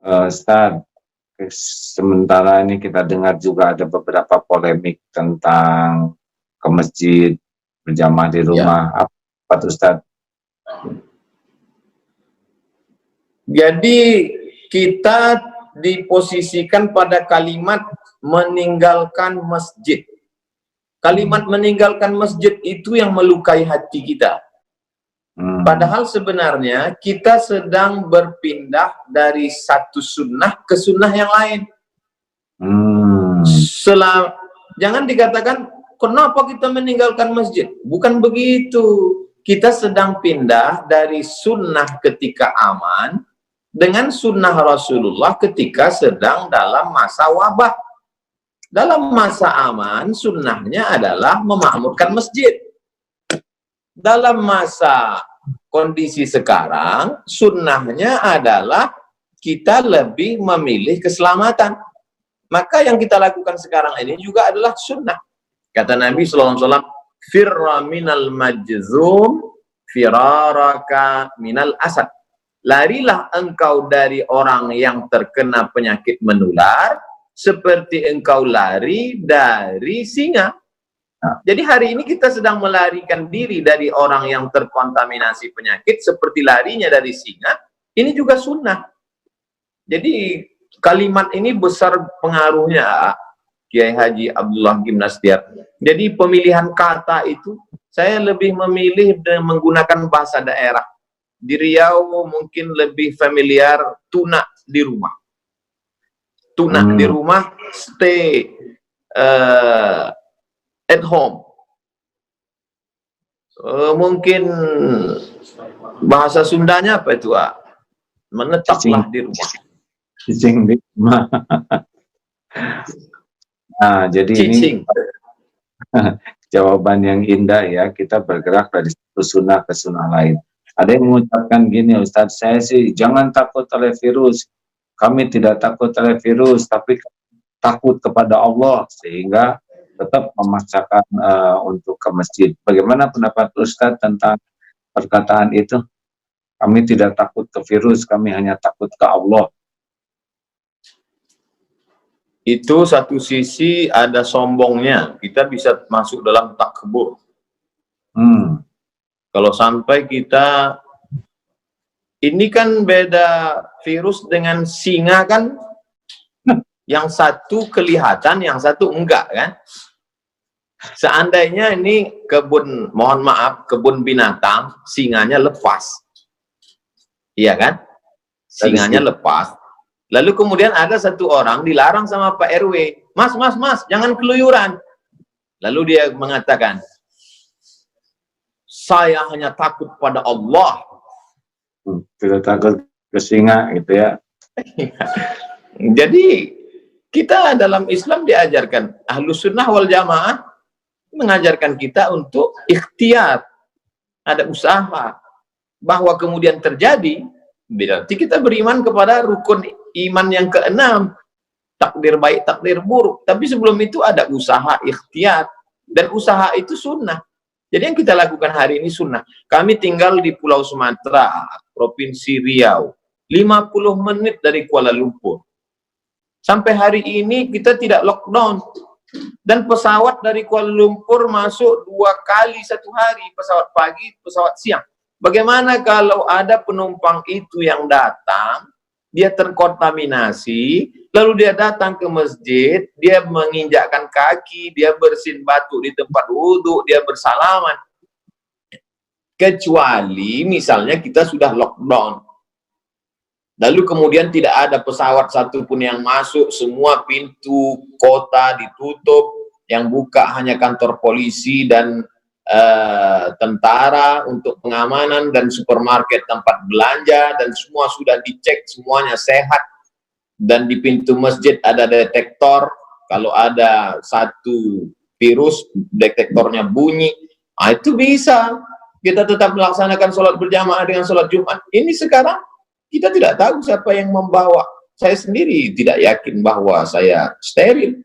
Ustaz, sementara ini kita dengar juga ada beberapa polemik tentang ke masjid berjamaah di rumah. Ya. Apa tuh, Ustaz? Jadi kita diposisikan pada kalimat meninggalkan masjid. Kalimat meninggalkan masjid itu yang melukai hati kita. Padahal sebenarnya kita sedang berpindah dari satu sunnah ke sunnah yang lain. Jangan dikatakan, kenapa kita meninggalkan masjid? Bukan begitu. Kita sedang pindah dari sunnah ketika aman dengan sunnah Rasulullah ketika sedang dalam masa wabah. Dalam masa aman, sunnahnya adalah memakmurkan masjid. Dalam masa kondisi sekarang, sunnahnya adalah kita lebih memilih keselamatan. Maka yang kita lakukan sekarang ini juga adalah sunnah. Kata Nabi SAW, firra minal majzum, firaraka minal asad. Larilah engkau dari orang yang terkena penyakit menular, seperti engkau lari dari singa. Jadi hari ini kita sedang melarikan diri dari orang yang terkontaminasi penyakit seperti larinya dari singa. Ini juga sunnah. Jadi kalimat ini besar pengaruhnya, Kiai Haji Abdullah Gimnastiar. Jadi pemilihan kata itu saya lebih memilih menggunakan bahasa daerah. Di Riau mungkin lebih familiar tuna di rumah. Tuna di rumah, stay at home. Mungkin bahasa Sundanya apa itu? Menetaplah di rumah. Cicing di rumah. Nah, jadi Cicing. Ini jawaban yang indah ya. Kita bergerak dari satu sunnah ke sunnah lain. Ada yang mengucapkan gini, Ustadz, saya sih jangan takut oleh virus. Kami tidak takut oleh virus, tapi takut kepada Allah, sehingga tetap memaksakan untuk ke masjid. Bagaimana pendapat Ustadz tentang perkataan itu? Kami tidak takut ke virus, kami hanya takut ke Allah. Itu satu sisi ada sombongnya, kita bisa masuk dalam takbur. Kalau sampai kita, ini kan beda virus dengan singa kan, yang satu kelihatan, yang satu enggak kan. Seandainya ini kebun, mohon maaf, kebun binatang, singanya lepas. Iya kan? Singanya lepas. Lalu kemudian ada satu orang dilarang sama Pak RW, mas, jangan keluyuran. Lalu dia mengatakan, saya hanya takut pada Allah. Tidak takut ke singa gitu ya. Jadi kita dalam Islam diajarkan, Ahlus Sunnah wal Jamaah mengajarkan kita untuk ikhtiar, ada usaha, bahwa kemudian terjadi, berarti kita beriman kepada rukun iman yang keenam, takdir baik, takdir buruk. Tapi sebelum itu ada usaha ikhtiar, dan usaha itu sunnah. Jadi yang kita lakukan hari ini sunnah. Kami tinggal di Pulau Sumatera, Provinsi Riau, 50 menit dari Kuala Lumpur. Sampai hari ini kita tidak lockdown. Dan pesawat dari Kuala Lumpur masuk 2 kali satu hari, pesawat pagi, pesawat siang. Bagaimana kalau ada penumpang itu yang datang, dia terkontaminasi, lalu dia datang ke masjid, dia menginjakkan kaki, dia bersin batu di tempat wudhu, dia bersalaman. Kecuali misalnya kita sudah lockdown. Lalu kemudian tidak ada pesawat satupun yang masuk, semua pintu kota ditutup, yang buka hanya kantor polisi dan tentara untuk pengamanan dan supermarket tempat belanja, dan semua sudah dicek, semuanya sehat, dan di pintu masjid ada detektor, kalau ada satu virus detektornya bunyi, itu bisa kita tetap melaksanakan sholat berjamaah dengan sholat Jumat. Ini sekarang kita tidak tahu siapa yang membawa. Saya sendiri tidak yakin bahwa saya steril.